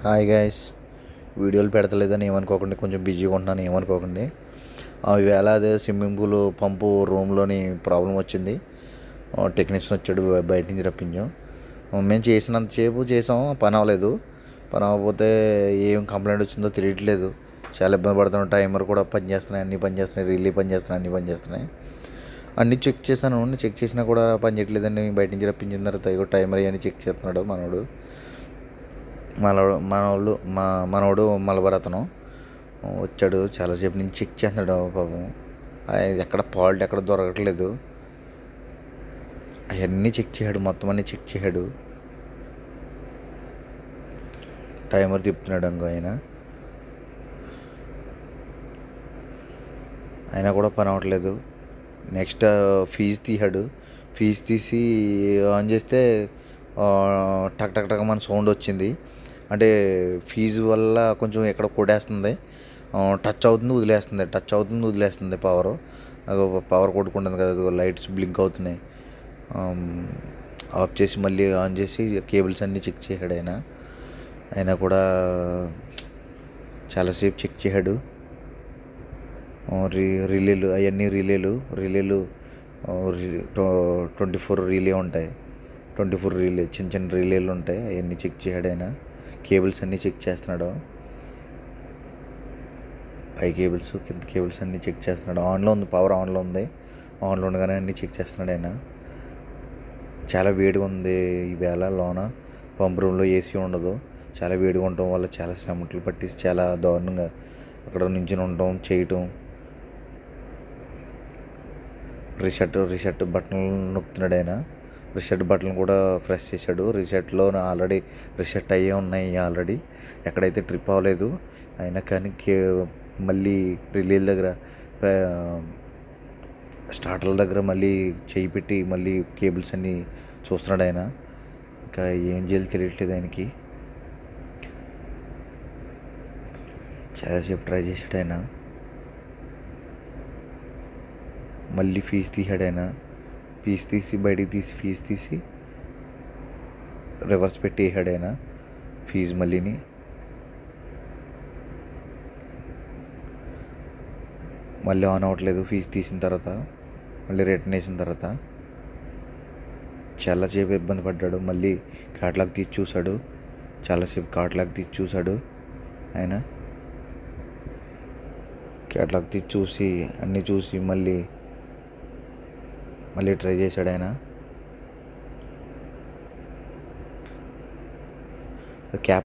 Hi guys. వీడియోలు పెడతలేదని ఏమనుకోకండి, కొంచెం బిజీగా ఉంటున్నాను ఏమనుకోకండి. ఈవేళ అదే స్విమ్మింగ్ పూల్ పంపు రూమ్లోని ప్రాబ్లం వచ్చింది. టెక్నీషియన్ వచ్చాడు, బయట నుంచి రప్పించాం. మేము చేసినంతసేపు చేసాం, పని అవ్వలేదు. పని అవ్వకపోతే ఏం కంప్లైంట్ వచ్చిందో తెలియట్లేదు. చాలా ఇబ్బంది పడుతున్నాం. టైమర్ కూడా పనిచేస్తున్నాయి, అన్నీ పనిచేస్తున్నాయి, రిలే పనిచేస్తున్నాయి, అన్నీ పనిచేస్తున్నాయి. అన్నీ చెక్ చేశాను, చెక్ చేసినా కూడా పని చేయట్లేదండి. బయట నుంచి రప్పించిన తర్వాత టైమర్ అవన్నీ చెక్ చేస్తున్నాడు మనోడు. మనోడు మలబరతను వచ్చాడు. చాలాసేపు నుంచి చెక్ చేస్తున్నాడు పాపం. ఎక్కడ ఫాల్ట్ ఎక్కడ దొరకట్లేదు. అవన్నీ చెక్ చేశాడు, మొత్తం అన్నీ చెక్ చేశాడు. టైమర్ తిప్పుతున్నాడు ఇంకో అయినా కూడా పని అవ్వట్లేదు. నెక్స్ట్ ఫీజు తీసాడు. ఫీజు తీసి ఆన్ చేస్తే టక్ టక్ టక్ మన సౌండ్ వచ్చింది. అంటే ఫీజు వల్ల కొంచెం ఎక్కడ కొట్టేస్తుంది, టచ్ అవుతుంది వదిలేస్తుంది, టచ్ అవుతుంది వదిలేస్తుంది. పవర్ కొట్టుకుంటుంది కదా, అది లైట్స్ బ్లింక్ అవుతున్నాయి. ఆఫ్ చేసి మళ్ళీ ఆన్ చేసి కేబుల్స్ అన్నీ చెక్ చేశాడు అయినా కూడా చాలాసేపు చెక్ చేశాడు. రిలేలు అవన్నీ రిలేలు 24 రిలే ఉంటాయి. 24 రిలే చిన్న చిన్న రిలేలు ఉంటాయి. అవన్నీ చెక్ చేశాడు కేబుల్స్ అన్నీ చెక్ చేస్తున్నాడు. పై కేబుల్స్ కింద కేబుల్స్ అన్నీ చెక్ చేస్తున్నాడు. ఆన్లో ఉంది, పవర్ ఆన్లో ఉంది. ఆన్లో ఉండగానే అన్నీ చెక్ చేస్తున్నాడు చాలా వేడిగా ఉంది ఈవేళ. లోన పంప్ రూమ్లో ఏసీ ఉండదు. చాలా వేడిగా ఉండటం వల్ల చాలా చెమటలు పట్టి చాలా దారుణంగా అక్కడ నుంచి ఉండటం చేయటం. రీసెట్ బటన్ నొక్కుతున్నాడు రీసెట్ బటన్ కూడా ప్రెస్ చేశాడు. రీసెట్లో ఆల్రెడీ రీసెట్ అయ్యే ఉన్నాయి. ఆల్రెడీ ఎక్కడైతే ట్రిప్ అవ్వలేదు అయినా కానీ మళ్ళీ రిలేల దగ్గర స్టార్టర్ల దగ్గర మళ్ళీ చేయి పెట్టి మళ్ళీ కేబుల్స్ అన్నీ చూస్తున్నాడు ఇంకా ఏం చేయాలి తెలియట్లేదు ఆయనకి. చాలాసేపు ట్రై చేశాడు మళ్ళీ ఫీజు తీసాడు ఫీజు తీసి బయటికి తీసి ఫీజు తీసి రివర్స్ పెట్టి వేసాడు ఫీజు మళ్ళీని. మళ్ళీ ఆన్ అవ్వట్లేదు. ఫీజు తీసిన తర్వాత మళ్ళీ రిటర్న్ వేసిన తర్వాత చాలాసేపు ఇబ్బంది పడ్డాడు. మళ్ళీ క్యాటలాగ్ తీసి చూశాడు. చాలాసేపు క్యాటలాగ్ తీసి చూశాడు క్యాటలాగ్ తీసి చూసి అన్నీ చూసి మళ్ళీ ట్రై చేశాడు క్యాప్